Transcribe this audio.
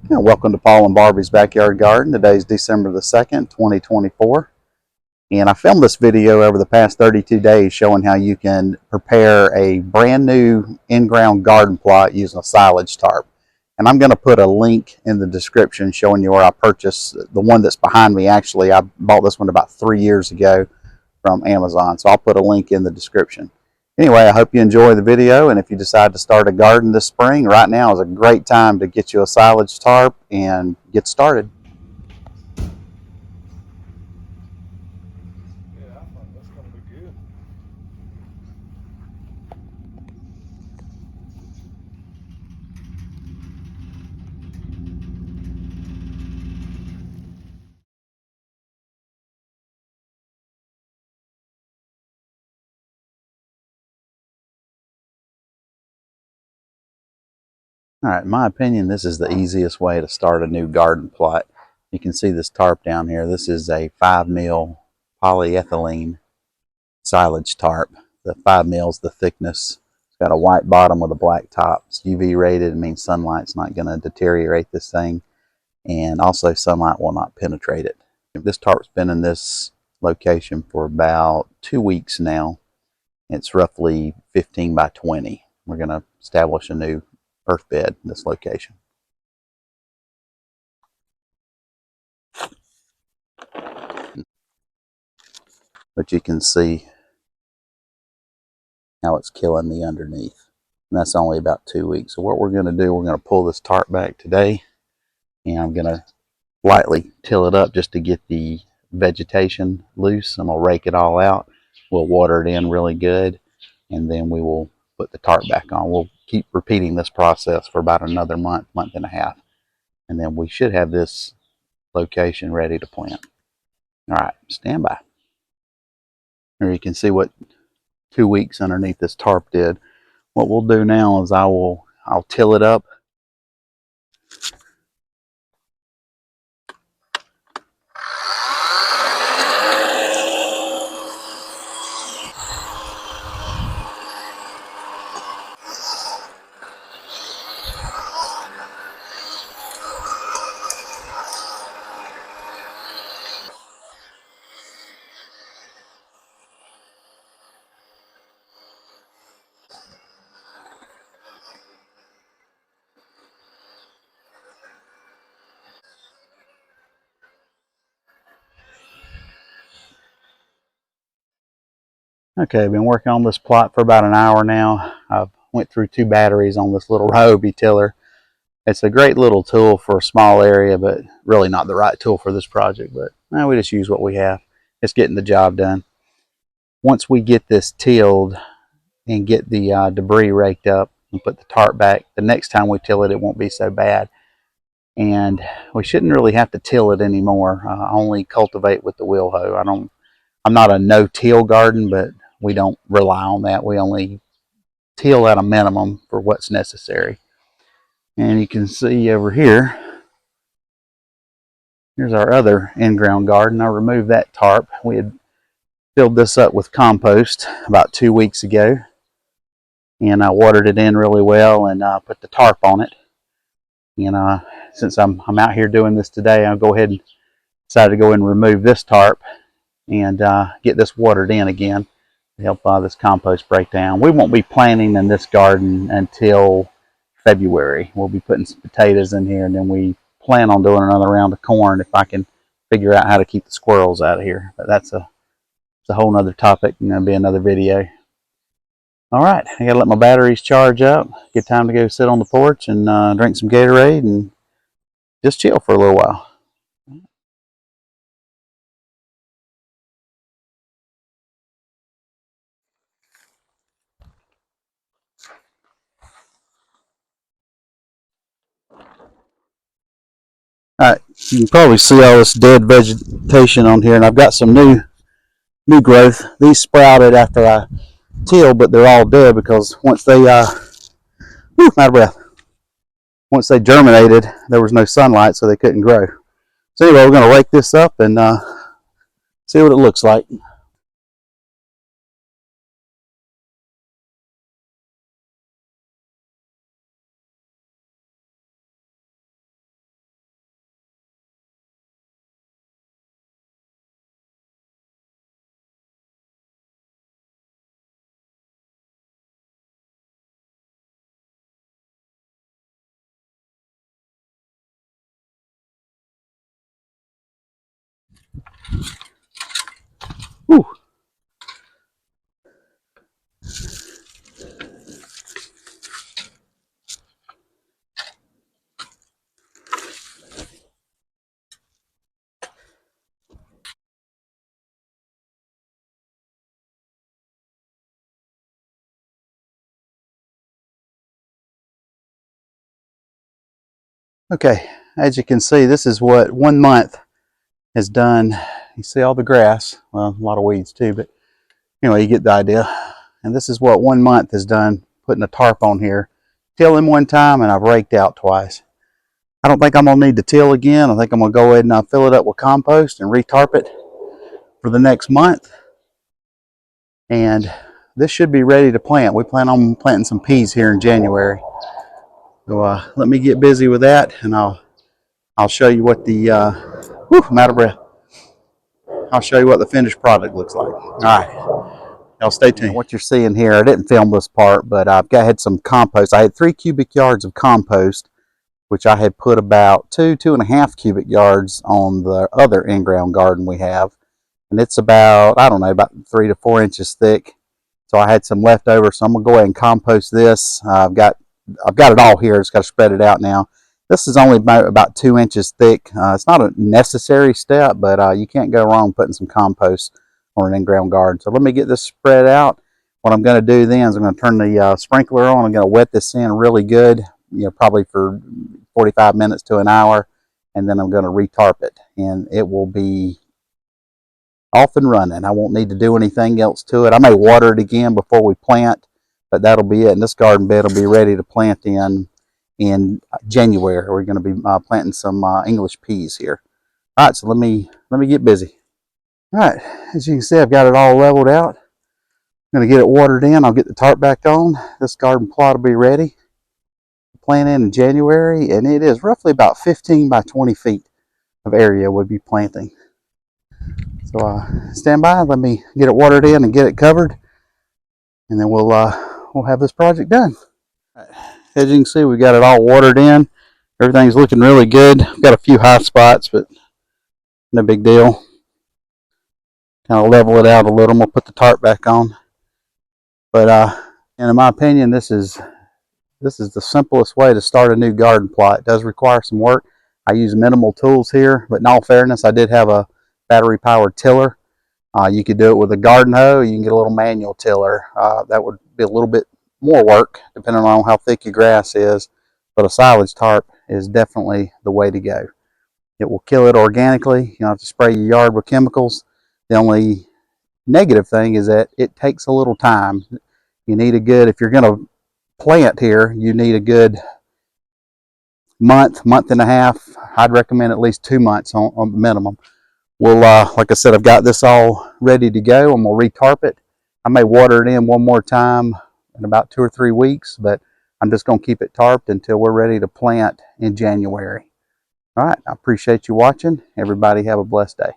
Yeah, welcome to Paul and Barbie's Backyard Garden. Today is December the 2nd, 2024. And I filmed this video over the past 32 days showing how you can prepare a brand new in-ground garden plot using a silage tarp. And I'm going to put a link in the description showing you where I purchased the one that's behind me. Actually, I bought this one about 3 years ago from Amazon. So I'll put a link in the description. Anyway, I hope you enjoy the video, and if you decide to start a garden this spring, right now is a great time to get you a silage tarp and get started. Yeah, I think that's gonna be good. All right, in my opinion, this is the easiest way to start a new garden plot. You can see this tarp down here. This is a 5 mil polyethylene silage tarp. The 5 mils, the thickness. It's got a white bottom with a black top. It's UV rated. It means sunlight's not going to deteriorate this thing, and also sunlight will not penetrate it. This tarp's been in this location for about 2 weeks now. It's roughly 15 by 20. We're going to establish a new earth bed in this location. But you can see how it's killing the underneath. And that's only about 2 weeks. So what we're going to do, we're going to pull this tarp back today, and I'm going to lightly till it up just to get the vegetation loose. I'm going to rake it all out. We'll water it in really good, and then we will put the tarp back on. We'll keep repeating this process for about another month, month and a half, and then we should have this location ready to plant. All right, stand by. Here you can see what 2 weeks underneath this tarp did. What we'll do now is I'll till it up. Okay, I've been working on this plot for about an hour now. I've went through 2 batteries on this little Ryobi tiller. It's a great little tool for a small area, but really not the right tool for this project. But we just use what we have. It's getting the job done. Once we get this tilled and get the debris raked up and put the tarp back, the next time we till it, it won't be so bad. And we shouldn't really have to till it anymore. Only cultivate with the wheel hoe. I'm not a no-till garden, but we don't rely on that. We only till at a minimum for what's necessary. And you can see over here, here's our other in-ground garden. I removed that tarp. We had filled this up with compost about 2 weeks ago, and I watered it in really well and put the tarp on it. And since I'm out here doing this today, I'll go ahead and decide to go and remove this tarp and get this watered in again to help this compost break down. We won't be planting in this garden until February. We'll be putting some potatoes in here, and then we plan on doing another round of corn if I can figure out how to keep the squirrels out of here. But that's a whole nother topic, and that'll be another video. All right, I gotta let my batteries charge up. Get time to go sit on the porch and drink some Gatorade and just chill for a little while. All right, you can probably see all this dead vegetation on here, and I've got some new growth. These sprouted after I tilled, but they're all dead because once they out of breath. Once they germinated, there was no sunlight, so they couldn't grow. So anyway, we're going to rake this up and see what it looks like. Whew. Okay, as you can see, this is what 1 month has done. You see all the grass, well, a lot of weeds too, but anyway, you get the idea. And this is what 1 month has done, putting a tarp on here. Tilling one time, and I've raked out twice. I don't think I'm going to need to till again. I think I'm going to go ahead and fill it up with compost and retarp it for the next month. And this should be ready to plant. We plan on planting some peas here in January. So let me get busy with that, and I'll show you what the I'm out of breath. I'll show you what the finished product looks like. All right, y'all stay tuned. What you're seeing here, I didn't film this part, but had some compost. I had 3 cubic yards of compost, which I had put about 2.5 cubic yards on the other in-ground garden we have. And it's about, I don't know, about 3 to 4 inches thick. So I had some left over, so I'm gonna go ahead and compost this. I've got it all here. Just got to spread it out now. This is only about 2 inches thick. It's not a necessary step, but you can't go wrong putting some compost on an in-ground garden. So let me get this spread out. What I'm going to do then is I'm going to turn the sprinkler on. I'm going to wet this in really good, probably for 45 minutes to an hour, and then I'm going to retarp it, and it will be off and running. I won't need to do anything else to it. I may water it again before we plant, but that'll be it. And this garden bed will be ready to plant in January. We're going to be planting some English peas here. All right, so let me get busy. All right, as you can see, I've got it all leveled out. I'm going to get it watered in. I'll get the tarp back on. This garden plot will be ready to plant in January, and it is roughly about 15 by 20 feet of area we'll be planting. So stand by. Let me get it watered in and get it covered, and then we'll have this project done. Right. As you can see, we got it all watered in. Everything's looking really good. I've got a few high spots, but no big deal. Kind of level it out a little. We'll put the tarp back on. But and in my opinion, this is the simplest way to start a new garden plot. It does require some work. I use minimal tools here, but in all fairness, I did have a battery-powered tiller. You could do it with a garden hoe. You can get a little manual tiller. That would be a little bit more work, depending on how thick your grass is. But a silage tarp is definitely the way to go. It will kill it organically. You don't have to spray your yard with chemicals. The only negative thing is that it takes a little time. You need a good, if you're going to plant here, you need a good month and a half. I'd recommend at least 2 months on the minimum. We'll, like I said, I've got this all ready to go. I'm going to retarp it. I may water it in one more time in about 2 or 3 weeks, but I'm just going to keep it tarped until we're ready to plant in January. All right, I appreciate you watching. Everybody have a blessed day.